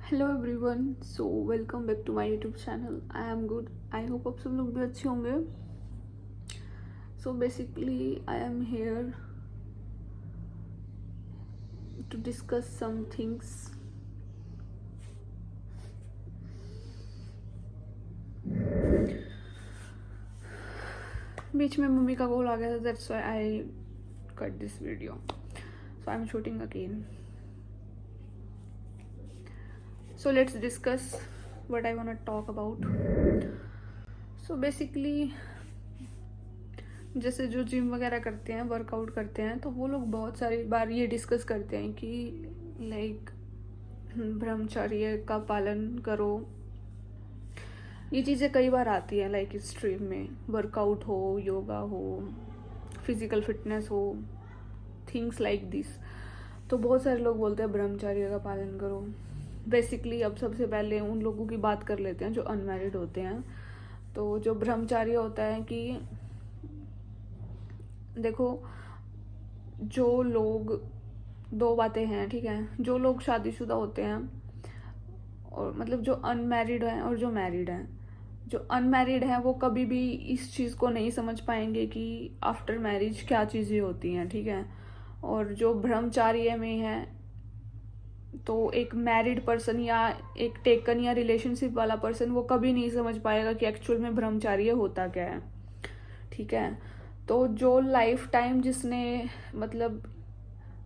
Hello everyone, so welcome back to my YouTube channel. I am good. I hope आप सब लोग भी अच्छे होंगे। So basically I am here to discuss some things. बीच में मम्मी का कॉल आ गया था, that's why I cut this video, so I am shooting again. So let's discuss what I want to talk about. So basically जैसे जो gym वगैरह करते हैं, वर्कआउट करते हैं, तो वो लोग बहुत सारी बार ये डिस्कस करते हैं कि लाइक ब्रह्मचर्य का पालन करो। ये चीज़ें कई बार आती हैं लाइक इस स्ट्रीम में, वर्कआउट हो, योगा हो, फिजिकल फिटनेस हो, थिंग्स लाइक दिस। तो बहुत सारे लोग बोलते हैं ब्रह्मचर्य का पालन करो। बेसिकली अब सबसे पहले उन लोगों की बात कर लेते हैं जो अनमैरिड होते हैं। तो जो ब्रह्मचर्य होता है कि देखो, जो लोग, दो बातें हैं, ठीक है। जो लोग शादीशुदा होते हैं और मतलब जो अनमैरिड हैं और जो मैरिड हैं, जो अनमैरिड हैं वो कभी भी इस चीज़ को नहीं समझ पाएंगे कि आफ्टर मैरिज क्या चीज़ें होती हैं, ठीक है। और जो ब्रह्मचार्य में है, तो एक मैरिड पर्सन या एक टेकन या रिलेशनशिप वाला पर्सन वो कभी नहीं समझ पाएगा कि एक्चुअल में ब्रह्मचार्य होता क्या है, ठीक है। तो जो लाइफ टाइम जिसने मतलब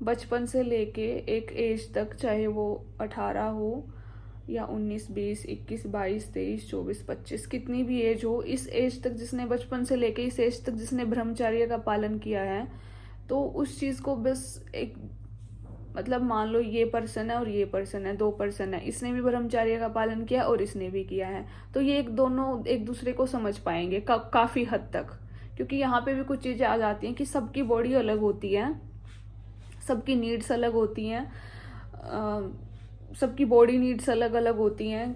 बचपन से लेके एक एज तक, चाहे वो 18 हो या 19, 20, 21, 22, 23, 24, 25, कितनी भी एज हो, इस एज तक जिसने बचपन से लेके इस एज तक जिसने ब्रह्मचर्य का पालन किया है, तो उस चीज़ को बस एक मतलब मान लो ये पर्सन है और ये पर्सन है, दो पर्सन है, इसने भी ब्रह्मचर्य का पालन किया और इसने भी किया है, तो ये एक दोनों एक दूसरे को समझ पाएंगे काफ़ी हद तक। क्योंकि यहाँ पे भी कुछ चीज़ें आ जाती हैं कि सबकी बॉडी अलग होती है, सबकी नीड्स अलग होती हैं, सबकी बॉडी नीड्स अलग अलग होती हैं।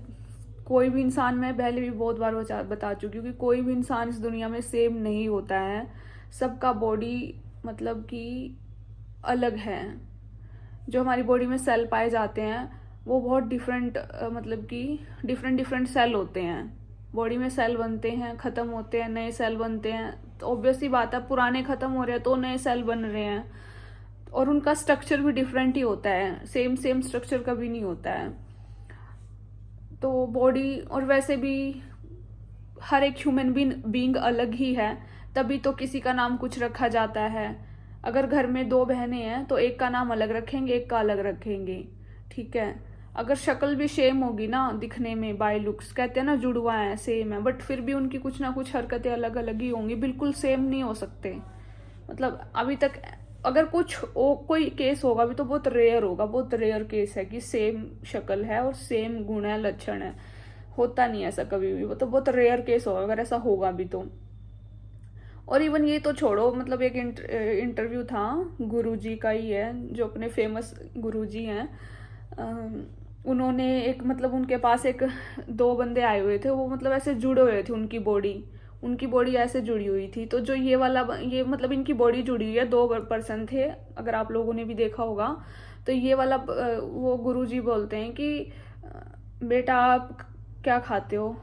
कोई भी इंसान, मैं पहले भी बहुत बार बता चुकी हूँ कि कोई भी इंसान इस दुनिया में सेम नहीं होता है। सबका बॉडी मतलब कि अलग है। जो हमारी बॉडी में सेल पाए जाते हैं वो बहुत डिफरेंट, मतलब कि डिफरेंट डिफरेंट सेल होते हैं। बॉडी में सेल बनते हैं, ख़त्म होते हैं, नए सेल बनते हैं। तो ऑब्वियस ही बात है, पुराने ख़त्म हो रहे हैं तो नए सेल बन रहे हैं, और उनका स्ट्रक्चर भी डिफरेंट ही होता है, सेम सेम स्ट्रक्चर कभी नहीं होता है। तो बॉडी, और वैसे भी हर एक ह्यूमन बीइंग अलग ही है, तभी तो किसी का नाम कुछ रखा जाता है। अगर घर में दो बहनें हैं तो एक का नाम अलग रखेंगे, एक का अलग रखेंगे, ठीक है। अगर शक्ल भी सेम होगी ना दिखने में, बाय लुक्स, कहते हैं ना जुड़वा है, सेम है, बट फिर भी उनकी कुछ ना कुछ हरकतें अलग अलग ही होंगी, बिल्कुल सेम नहीं हो सकते। मतलब अभी तक अगर कोई केस होगा भी तो बहुत रेयर होगा, बहुत रेयर केस है कि सेम शक्ल है और सेम गुण है, लक्षण है। होता नहीं ऐसा कभी भी, वो तो बहुत रेयर केस होगा अगर ऐसा होगा भी तो। और इवन ये तो छोड़ो, मतलब एक इंटरव्यू था, गुरुजी का ही है, जो अपने फेमस गुरुजी हैं। उन्होंने एक मतलब उनके पास एक दो बंदे आए हुए थे, वो मतलब ऐसे जुड़े हुए थे, उनकी बॉडी ऐसे जुड़ी हुई थी। तो जो ये मतलब इनकी बॉडी जुड़ी हुई है, दो पर्सन थे, अगर आप लोगों ने भी देखा होगा। तो ये वाला वो गुरुजी बोलते हैं कि बेटा आप क्या खाते हो?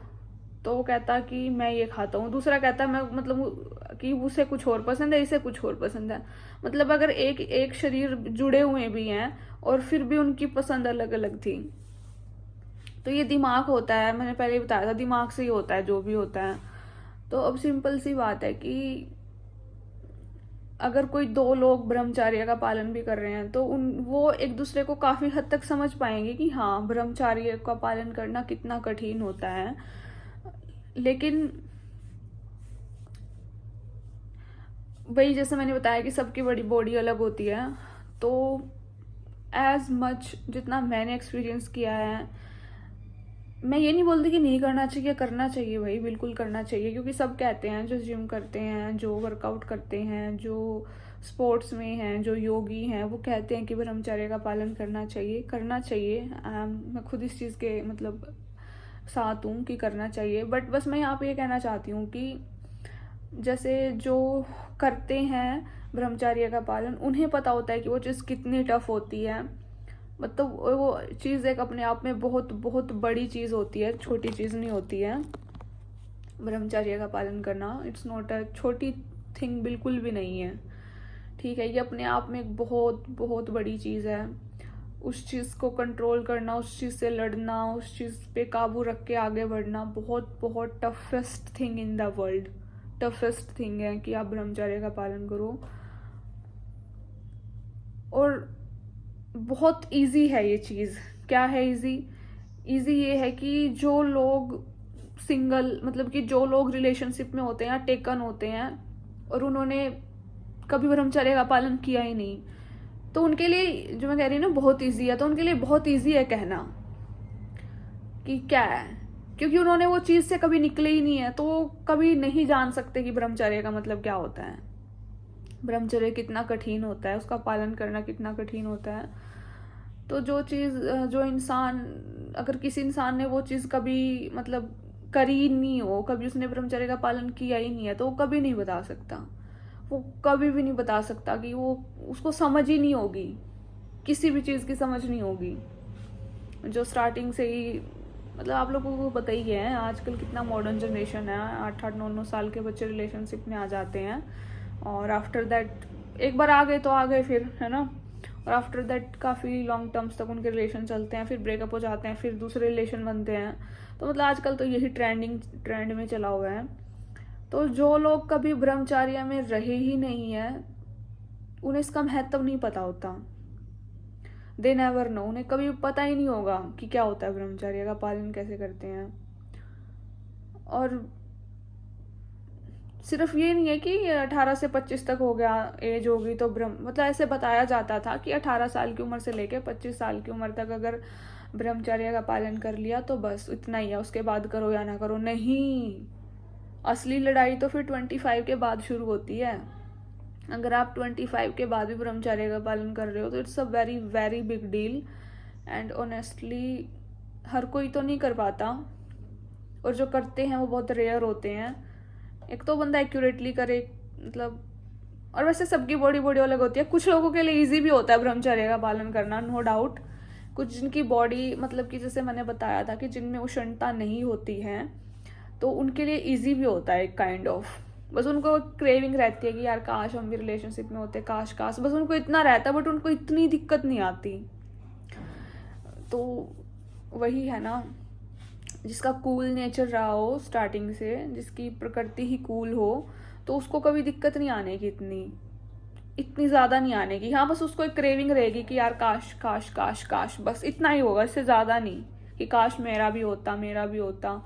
तो वो कहता कि मैं ये खाता हूँ। दूसरा कहता मैं मतलब कि उसे कुछ और पसंद है, इसे कुछ और पसंद है। मतलब अगर एक एक शरीर जुड़े हुए भी हैं और फिर भी उनकी पसंद अलग अलग थी। तो ये दिमाग होता है, मैंने पहले ही बताया था, दिमाग से ही होता है जो भी होता है। तो अब सिंपल सी बात है कि अगर कोई दो लोग ब्रह्मचर्य का पालन भी कर रहे हैं तो वो एक दूसरे को काफी हद तक समझ पाएंगे कि हाँ, ब्रह्मचर्य का पालन करना कितना कठिन होता है। लेकिन वही, जैसे मैंने बताया कि सबकी बड़ी बॉडी अलग होती है, तो एज मच जितना मैंने एक्सपीरियंस किया है, मैं ये नहीं बोलती कि नहीं करना चाहिए, करना चाहिए भाई, बिल्कुल करना चाहिए। क्योंकि सब कहते हैं, जो जिम करते हैं, जो वर्कआउट करते हैं, जो स्पोर्ट्स में हैं, जो योगी हैं, वो कहते हैं कि ब्रह्मचर्य का पालन करना चाहिए, करना चाहिए। मैं खुद इस चीज़ के मतलब साथ हूँ कि करना चाहिए। बट बस मैं यहाँ पे ये कहना चाहती हूँ कि जैसे जो करते हैं ब्रह्मचर्य का पालन, उन्हें पता होता है कि वो चीज़ कितनी टफ होती है। मतलब वो चीज़ एक अपने आप में बहुत बहुत बड़ी चीज़ होती है, छोटी चीज़ नहीं होती है। ब्रह्मचर्य का पालन करना इट्स नॉट अ छोटी थिंग, बिल्कुल भी नहीं है। ठीक है, ये अपने आप में एक बहुत बहुत बड़ी चीज़ है। उस चीज़ को कंट्रोल करना, उस चीज़ से लड़ना, उस चीज़ पे काबू रख के आगे बढ़ना बहुत बहुत toughest thing in the world, toughest thing है कि आप ब्रह्मचर्य का पालन करो। और बहुत इजी है ये चीज़। क्या है इजी? इजी ये है कि जो लोग सिंगल, मतलब कि जो लोग रिलेशनशिप में होते हैं या टेकन होते हैं और उन्होंने कभी ब्रह्मचर्य का पालन किया ही नहीं, तो उनके लिए, जो मैं कह रही हूँ ना बहुत इजी है, तो उनके लिए बहुत इजी है कहना कि क्या है, क्योंकि उन्होंने वो चीज़ से कभी निकले ही नहीं है, तो वो कभी नहीं जान सकते कि ब्रह्मचर्य का मतलब क्या होता है, ब्रह्मचर्य कितना कठिन होता है, उसका पालन करना कितना कठिन होता है। तो जो चीज़, जो इंसान, अगर किसी इंसान ने वो चीज़ कभी मतलब करी नहीं हो, कभी उसने ब्रह्मचर्य का पालन किया ही नहीं है, तो वो कभी नहीं बता सकता, वो कभी भी नहीं बता सकता कि वो, उसको समझ ही नहीं होगी, किसी भी चीज़ की समझ नहीं होगी। जो स्टार्टिंग से ही, मतलब आप लोगों को पता ही है आजकल कितना मॉडर्न जनरेशन है, 8-8 9 9 साल के बच्चे रिलेशनशिप में आ जाते हैं, और आफ्टर दैट एक बार आ गए तो आ गए फिर, है ना, और आफ्टर दैट काफ़ी लॉन्ग टर्म्स तक उनके रिलेशन चलते हैं, फिर ब्रेकअप हो जाते हैं, फिर दूसरे रिलेशन बनते हैं। तो मतलब आजकल तो यही ट्रेंड में चला हुआ है। तो जो लोग कभी ब्रह्मचर्य में रहे ही नहीं है, उन्हें इसका महत्व नहीं पता होता। दे नेवर नो, उन्हें कभी पता ही नहीं होगा कि क्या होता है ब्रह्मचर्य का पालन कैसे करते हैं। और सिर्फ ये नहीं है कि 18 से 25 तक हो गया, एज होगी तो मतलब ऐसे बताया जाता था कि 18 साल की उम्र से लेकर 25 साल की उम्र तक अगर ब्रह्मचर्य का पालन कर लिया तो बस इतना ही है, उसके बाद करो या ना करो। नहीं, असली लड़ाई तो फिर 25 के बाद शुरू होती है। अगर आप 25 के बाद भी ब्रह्मचर्य का पालन कर रहे हो तो it's a very very big deal. And honestly हर कोई तो नहीं कर पाता, और जो करते हैं वो बहुत रेयर होते हैं। एक तो बंदा एक्यूरेटली करे, मतलब, और वैसे सबकी बॉडी बॉडी अलग होती है। कुछ लोगों के लिए इजी भी होता है ब्रह्मचर्य का पालन करना, नो डाउट। कुछ जिनकी बॉडी, मतलब कि जैसे मैंने बताया था कि जिनमें उष्णता नहीं होती है, तो उनके लिए इजी भी होता है एक काइंड ऑफ। बस उनको क्रेविंग रहती है कि यार काश हम भी रिलेशनशिप में होते, काश काश, बस उनको इतना रहता है, बट उनको इतनी दिक्कत नहीं आती। तो वही है ना, जिसका कूल नेचर रहा हो स्टार्टिंग से, जिसकी प्रकृति ही कूल हो, तो उसको कभी दिक्कत नहीं आने की, इतनी ज़्यादा नहीं आने की। हाँ, बस उसको एक क्रेविंग रहेगी कि यार काश काश काश काश, बस इतना ही होगा, इससे ज़्यादा नहीं कि काश मेरा भी होता, मेरा भी होता,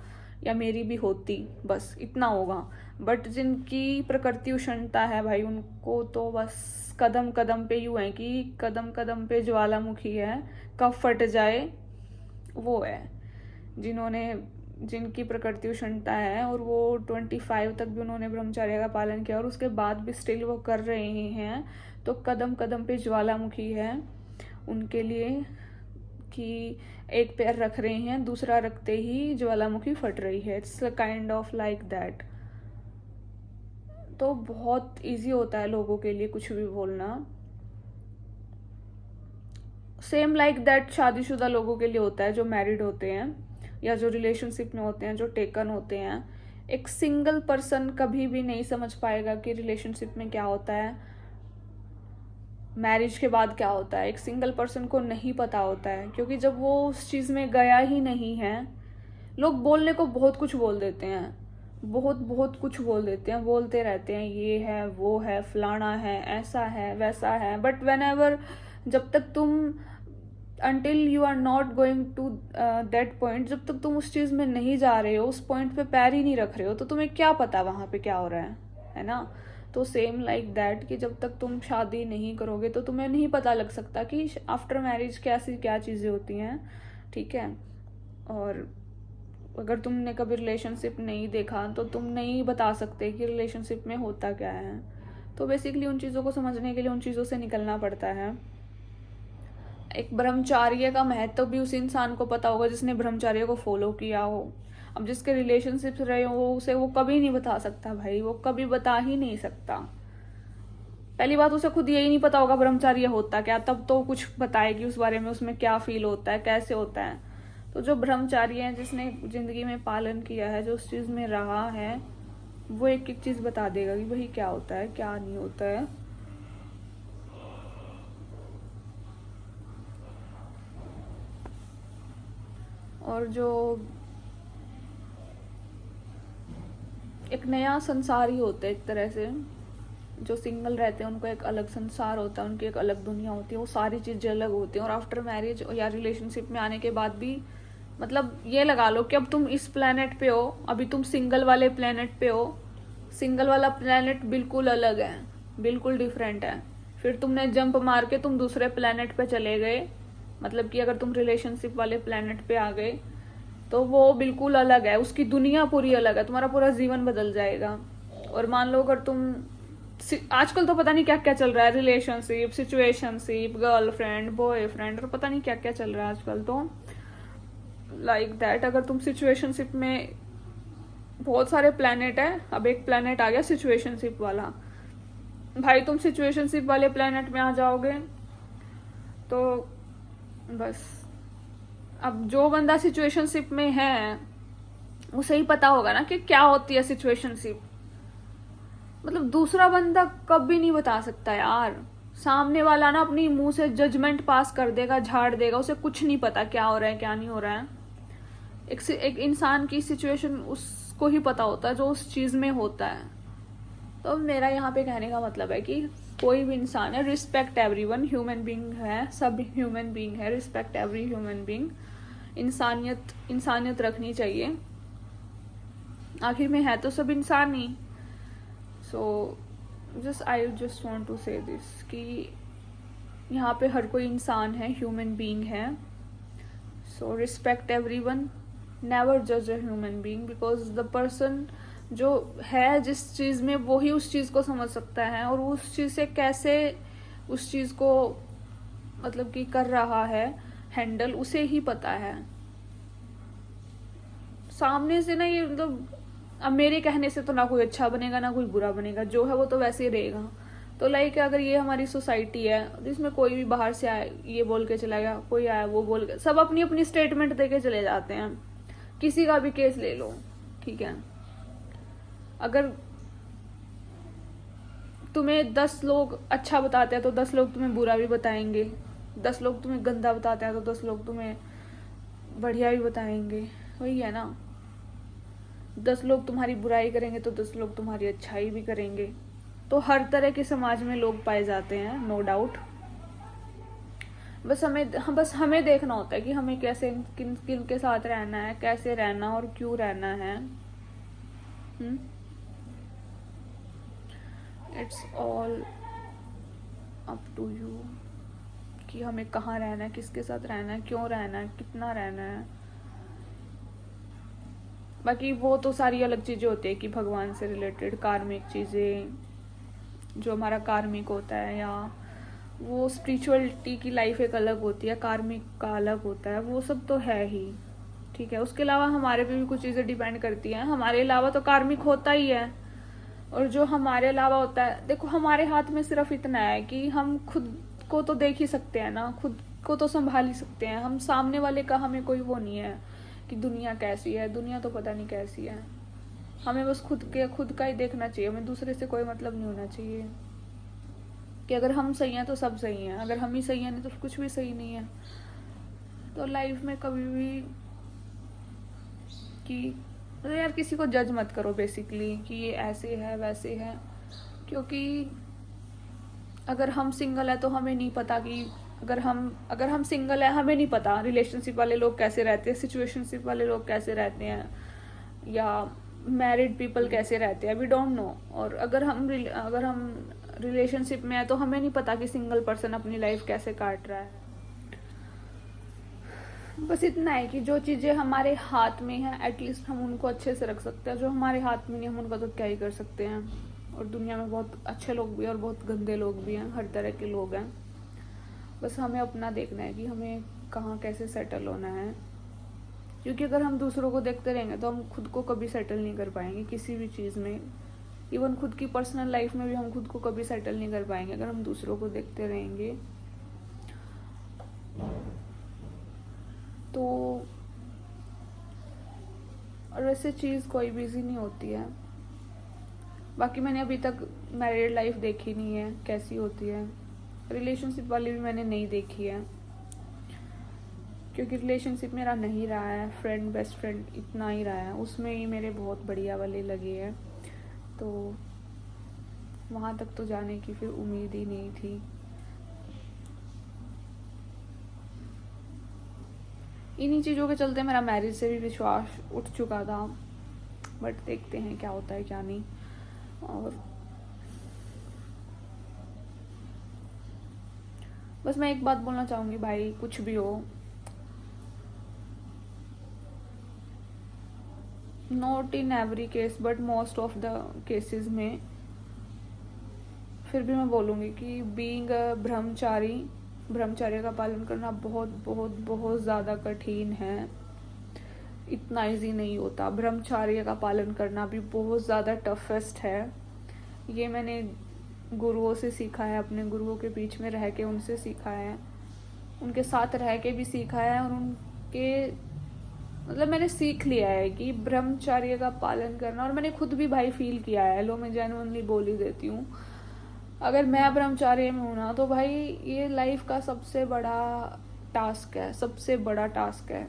या मेरी भी होती, बस इतना होगा। बट जिनकी प्रकृति उष्णता है भाई, उनको तो बस कदम कदम पे यूँ है कि कदम कदम पे ज्वालामुखी है, कब फट जाए वो है। जिनकी प्रकृति उष्णता है और वो 25 तक भी उन्होंने ब्रह्मचर्य का पालन किया और उसके बाद भी स्टिल वो कर रहे हैं, तो कदम कदम पे ज्वालामुखी है उनके लिए, कि एक पैर रख रहे हैं, दूसरा रखते ही ज्वालामुखी फट रही है। It's kind of like that. तो बहुत इजी होता है लोगों के लिए कुछ भी बोलना। सेम लाइक दैट शादीशुदा लोगों के लिए होता है, जो मैरिड होते हैं या जो रिलेशनशिप में होते हैं, जो टेकन होते हैं। एक सिंगल पर्सन कभी भी नहीं समझ पाएगा कि रिलेशनशिप में क्या होता है, मैरिज के बाद क्या होता है। एक सिंगल पर्सन को नहीं पता होता है, क्योंकि जब वो उस चीज़ में गया ही नहीं है। लोग बोलने को बहुत कुछ बोल देते हैं, बहुत बहुत कुछ बोल देते हैं, बोलते रहते हैं ये है वो है फलाना है ऐसा है वैसा है, बट वेन एवर, जब तक तुम, until you are not going to that point, जब तक तुम उस चीज़ में नहीं जा रहे हो, उस पॉइंट पे पैर ही नहीं रख रहे हो, तो तुम्हें क्या पता वहाँ पे क्या हो रहा है ना। तो सेम लाइक दैट कि जब तक तुम शादी नहीं करोगे तो तुम्हें नहीं पता लग सकता कि आफ्टर मैरिज कैसी क्या चीज़ें होती हैं, ठीक है। और अगर तुमने कभी रिलेशनशिप नहीं देखा तो तुम नहीं बता सकते कि रिलेशनशिप में होता क्या है। तो बेसिकली उन चीज़ों को समझने के लिए उन चीज़ों से निकलना पड़ता है। एक ब्रह्मचार्य का महत्व भी उस इंसान को पता होगा जिसने ब्रह्मचार्य को फॉलो किया हो। अब जिसके रिलेशनशिप्स रहे हो, उसे वो कभी नहीं बता सकता भाई, वो कभी बता ही नहीं सकता। पहली बात उसे खुद यही नहीं पता होगा ब्रह्मचार्य होता क्या, तब तो कुछ बताए कि उस बारे में उसमें क्या फील होता है, कैसे होता है। तो जो ब्रह्मचारी है, जिसने जिंदगी में पालन किया है, जो उस चीज में रहा है, वो एक एक चीज बता देगा कि भाई क्या होता है क्या नहीं होता है। और जो एक नया संसार ही होता है एक तरह से, जो सिंगल रहते हैं उनको एक अलग संसार होता है, उनकी एक अलग दुनिया होती है, वो सारी चीजें अलग होती हैं। और आफ्टर मैरिज या रिलेशनशिप में आने के बाद भी, मतलब ये लगा लो कि अब तुम इस प्लेनेट पे हो, अभी तुम सिंगल वाले प्लेनेट पे हो, सिंगल वाला प्लेनेट बिल्कुल अलग है, बिल्कुल डिफरेंट है। फिर तुमने जंप मार के तुम दूसरे प्लेनेट पे चले गए, मतलब कि अगर तुम रिलेशनशिप वाले प्लेनेट पे आ गए तो वो बिल्कुल अलग है, उसकी दुनिया पूरी अलग है, तुम्हारा पूरा जीवन बदल जाएगा। और मान लो अगर तुम, आजकल तो पता नहीं क्या क्या चल रहा है, रिलेशनशिप, सिचुएशनशिप, गर्लफ्रेंड, बॉयफ्रेंड, और पता नहीं क्या क्या चल रहा है आजकल तो लाइक दैट। अगर तुम सिचुएशनशिप में, बहुत सारे प्लैनेट है, अब एक प्लैनेट आ गया सिचुएशनशिप वाला, भाई तुम सिचुएशनशिप वाले प्लैनेट में आ जाओगे तो बस, अब जो बंदा सिचुएशनशिप में है उसे ही पता होगा ना कि क्या होती है सिचुएशनशिप। मतलब दूसरा बंदा कभी नहीं बता सकता यार, सामने वाला ना अपनी मुंह से जजमेंट पास कर देगा, झाड़ देगा, उसे कुछ नहीं पता क्या हो रहा है क्या नहीं हो रहा है। एक इंसान की सिचुएशन उसको ही पता होता है जो उस चीज में होता है। तो मेरा यहाँ पे कहने का मतलब है कि कोई भी इंसान है, रिस्पेक्ट एवरीवन, ह्यूमन बीइंग है, सब ह्यूमन बीइंग है, रिस्पेक्ट एवरी ह्यूमन बीइंग। इंसानियत रखनी चाहिए, आखिर में है तो सब इंसान ही। सो आई जस्ट वांट टू से दिस कि यहाँ पे हर कोई इंसान है, ह्यूमन बीइंग है। सो रिस्पेक्ट एवरीवन, नेवर जज a human being, because the person जो है जिस चीज में, वो ही उस चीज को समझ सकता है, और उस चीज से कैसे उस चीज को मतलब कि कर रहा है हैंडल, उसे ही पता है। सामने से ना ये मतलब, अब मेरे कहने से तो ना कोई अच्छा बनेगा ना कोई बुरा बनेगा, जो है वो तो वैसे ही रहेगा। तो लाइक अगर ये हमारी सोसाइटी है जिसमें कोई भी बाहर से आए ये बोल के चला गया, कोई आया वो बोल के, सब अपनी अपनी स्टेटमेंट दे के चले जाते हैं। किसी का भी केस ले लो, ठीक है, अगर तुम्हें 10 लोग अच्छा बताते हैं तो 10 लोग तुम्हें बुरा भी बताएंगे, 10 लोग तुम्हें गंदा बताते हैं तो 10 लोग तुम्हें बढ़िया भी बताएंगे। वही है ना, 10 लोग तुम्हारी बुराई करेंगे तो 10 लोग तुम्हारी अच्छाई भी करेंगे। तो हर तरह के समाज में लोग पाए जाते हैं, नो डाउट। बस हमें देखना होता है कि हमें कैसे किन किन के साथ रहना है, कैसे रहना और क्यों रहना है। It's all up to you कि हमें कहाँ रहना है, किसके साथ रहना है, क्यों रहना है, कितना रहना है। बाकी वो तो सारी अलग चीजें होती है कि भगवान से रिलेटेड कार्मिक चीजें, जो हमारा कार्मिक होता है, या वो स्पिरिचुअलिटी की लाइफ एक अलग होती है, कार्मिक का अलग होता है, वो सब तो है ही, ठीक है। उसके अलावा हमारे पे भी कुछ चीजें डिपेंड करती हैं, हमारे अलावा तो कार्मिक होता ही है। और जो हमारे अलावा होता है, देखो हमारे हाथ में सिर्फ इतना है कि हम खुद को तो देख ही सकते हैं ना, खुद को तो संभाल ही सकते हैं हम। सामने वाले का हमें कोई वो नहीं है कि दुनिया कैसी है, दुनिया तो पता नहीं कैसी है। हमें बस खुद का ही देखना चाहिए, हमें दूसरे से कोई मतलब नहीं होना चाहिए कि अगर हम सही हैं तो सब सही हैं, अगर हम ही सही हैं नहीं तो कुछ भी सही नहीं है। तो लाइफ में कभी भी कि तो यार किसी को जज मत करो बेसिकली कि ये ऐसे है वैसे है, क्योंकि अगर हम सिंगल है तो हमें नहीं पता कि अगर हम सिंगल है, हमें नहीं पता रिलेशनशिप वाले लोग कैसे रहते हैं, सिचुएशनशिप वाले लोग कैसे रहते हैं, या मैरिड पीपल कैसे रहते हैं, वी डोंट नो। और अगर हम रिलेशनशिप में है तो हमें नहीं पता कि सिंगल पर्सन अपनी लाइफ कैसे काट रहा है। बस इतना है कि जो चीजें हमारे हाथ में है एटलीस्ट हम उनको अच्छे से रख सकते हैं, जो हमारे हाथ में नहीं हम उनका तो क्या ही कर सकते हैं। और दुनिया में बहुत अच्छे लोग भी हैं और बहुत गंदे लोग भी हैं, हर तरह के लोग हैं। बस हमें अपना देखना है कि हमें कहाँ कैसे सेटल होना है, क्योंकि अगर हम दूसरों को देखते रहेंगे तो हम खुद को कभी सेटल नहीं कर पाएंगे किसी भी चीज़ में। इवन खुद की पर्सनल लाइफ में भी हम खुद को कभी सेटल नहीं कर पाएंगे अगर हम दूसरों को देखते रहेंगे। तो और वैसे चीज़ कोई भी इजी नहीं होती है। बाकी मैंने अभी तक मैरिड लाइफ देखी नहीं है कैसी होती है, रिलेशनशिप वाली भी मैंने नहीं देखी है, क्योंकि रिलेशनशिप मेरा नहीं रहा है, फ्रेंड बेस्ट फ्रेंड इतना ही रहा है, उसमें ही मेरे बहुत बढ़िया वाले लगे हैं। तो वहाँ तक तो जाने की फिर उम्मीद ही नहीं थी। इन्हीं चीज़ों के चलते मेरा मैरिज से भी विश्वास उठ चुका था, बट देखते हैं क्या होता है क्या नहीं। और बस मैं एक बात बोलना चाहूँगी भाई, कुछ भी हो, not in every case but most of the cases में फिर भी मैं बोलूँगी कि बीइंग अ ब्रह्मचारी का पालन करना बहुत बहुत बहुत ज़्यादा कठिन है, इतना इजी नहीं होता। ब्रह्मचार्य का पालन करना भी बहुत ज़्यादा टफेस्ट है। ये मैंने गुरुओं से सीखा है, अपने गुरुओं के बीच में रह के उनसे सीखा है, उनके साथ रह के भी सीखा है, और उनके मतलब मैंने सीख लिया है कि ब्रह्मचर्य का पालन करना, और मैंने खुद भी भाई फील किया है। लो मैं जेन्युइनली बोल ही देती हूँ, अगर मैं ब्रह्मचर्य में हूँ ना तो भाई ये लाइफ का सबसे बड़ा टास्क है, सबसे बड़ा टास्क है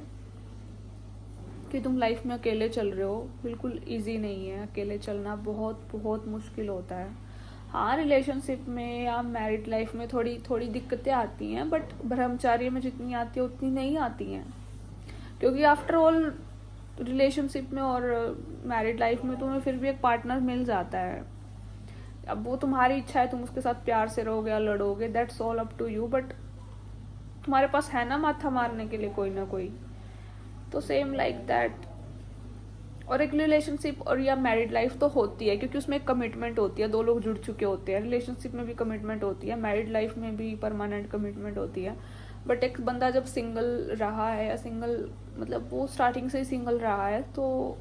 कि तुम लाइफ में अकेले चल रहे हो। बिल्कुल इजी नहीं है, अकेले चलना बहुत बहुत मुश्किल होता है। हाँ, रिलेशनशिप में या मैरिड लाइफ में थोड़ी थोड़ी दिक्कतें आती हैं, बट ब्रह्मचर्य में जितनी आती है उतनी नहीं आती हैं, क्योंकि आफ्टर ऑल रिलेशनशिप में और मैरिड लाइफ में तुम्हें फिर भी एक पार्टनर मिल जाता है। अब वो तुम्हारी इच्छा है, तुम उसके साथ प्यार से रहोगे या लड़ोगे, that's all up to you, but तुम्हारे पास है ना माथा मारने के लिए कोई ना कोई। तो सेम लाइक दैट। और एक रिलेशनशिप और या मैरिड लाइफ तो होती है क्योंकि उसमें एक कमिटमेंट होती है, दो लोग जुड़ चुके होते हैं। रिलेशनशिप में भी कमिटमेंट होती है, मैरिड लाइफ में भी परमानेंट कमिटमेंट होती है। बट एक बंदा जब सिंगल रहा है या सिंगल मतलब वो स्टार्टिंग से ही सिंगल रहा है, तो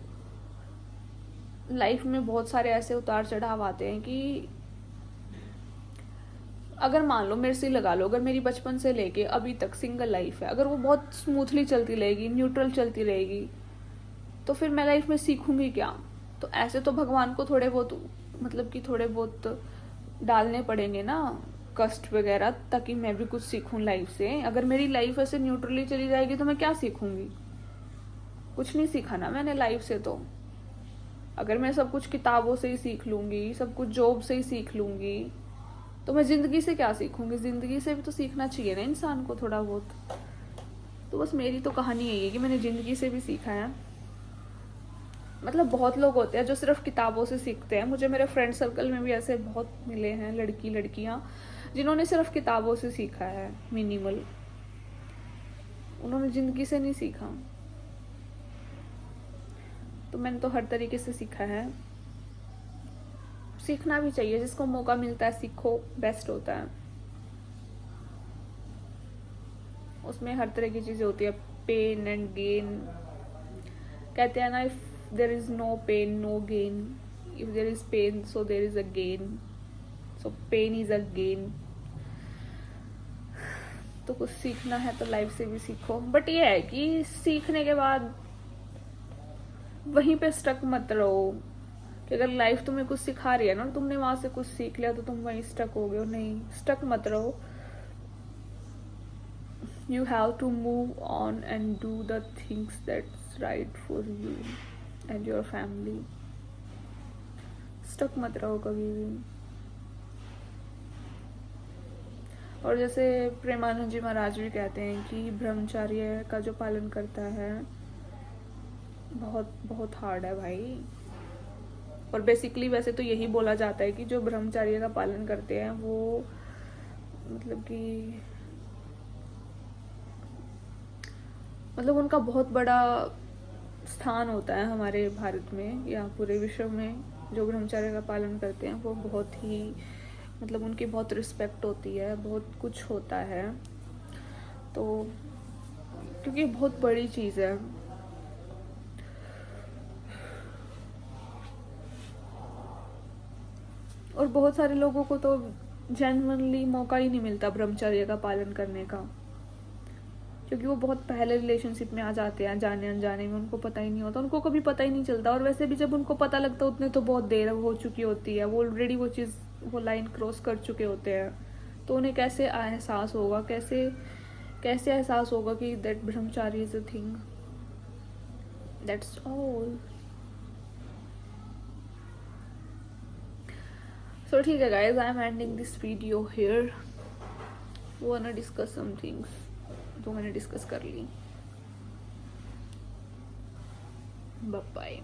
लाइफ में बहुत सारे ऐसे उतार चढ़ाव आते हैं कि अगर मान लो मेरे से लगा लो, अगर मेरी बचपन से लेके अभी तक सिंगल लाइफ है, अगर वो बहुत स्मूथली चलती रहेगी, न्यूट्रल चलती रहेगी, तो फिर मैं लाइफ में सीखूंगी क्या? तो ऐसे तो भगवान को थोड़े बहुत मतलब कि थोड़े बहुत डालने पड़ेंगे ना कष्ट वगैरह, ताकि मैं भी कुछ सीखूं लाइफ से। अगर मेरी लाइफ ऐसे न्यूट्रली चली जाएगी तो मैं क्या सीखूंगी? कुछ नहीं सीखा ना मैंने लाइफ से। तो अगर मैं सब कुछ किताबों से ही सीख लूंगी, सब कुछ जॉब से ही सीख लूंगी, तो मैं जिंदगी से क्या सीखूंगी? जिंदगी से भी तो सीखना चाहिए ना इंसान को थोड़ा बहुत। तो बस मेरी तो कहानी यही है कि मैंने जिंदगी से भी सीखा है। मतलब बहुत लोग होते हैं जो सिर्फ किताबों से सीखते हैं, मुझे मेरे फ्रेंड सर्कल में भी ऐसे बहुत मिले हैं लड़कियां जिन्होंने सिर्फ किताबों से सीखा है मिनिमल, उन्होंने जिंदगी से नहीं सीखा। तो मैंने तो हर तरीके से सीखा है, सीखना भी चाहिए, जिसको मौका मिलता है सीखो, बेस्ट होता है। उसमें हर तरह की चीजें होती है, पेन एंड गेन। कहते हैं ना, if there is no pain no gain, if there is pain so there is a gain, so pain is a gain. तो कुछ सीखना है तो लाइफ से भी सीखो, बट ये है कि सीखने के बाद वहीं पे स्टक मत रहो कि अगर लाइफ तुम्हें कुछ सिखा रही है ना, तुमने वहां से कुछ सीख लिया तो तुम वहीं स्टक हो गए हो। नहीं, स्टक मत रहो। You have to move on and do the things that's right for you and your family. Stuck मत रहो कभी भी। और जैसे प्रेमानंद जी महाराज भी कहते हैं कि ब्रह्मचर्य का जो पालन करता है बहुत बहुत हार्ड है भाई। और बेसिकली वैसे तो यही बोला जाता है कि जो ब्रह्मचर्य का पालन करते हैं वो मतलब उनका बहुत बड़ा स्थान होता है हमारे भारत में या पूरे विश्व में। जो ब्रह्मचर्य का पालन करते हैं वो बहुत ही मतलब उनकी बहुत रिस्पेक्ट होती है, बहुत कुछ होता है। तो क्योंकि बहुत बड़ी चीज़ है। और बहुत सारे लोगों को तो जेन्युइनली मौका ही नहीं मिलता ब्रह्मचर्य का पालन करने का, क्योंकि वो बहुत पहले रिलेशनशिप में आ जाते हैं, जाने अनजाने में, उनको पता ही नहीं होता, उनको कभी पता ही नहीं चलता। और वैसे भी जब उनको पता लगता है उतने तो बहुत देर हो चुकी होती है, वो ऑलरेडी वो चीज़, वो लाइन क्रॉस कर चुके होते हैं। तो उन्हें कैसे एहसास होगा, कैसे कैसे एहसास होगा कि दैट ब्रह्मचारी is a thing. That's all. So ठीक है guys, I am ending this video here. वो ना डिस्कस सम थिंग्स तो मैंने डिस्कस कर ली। Bye bye.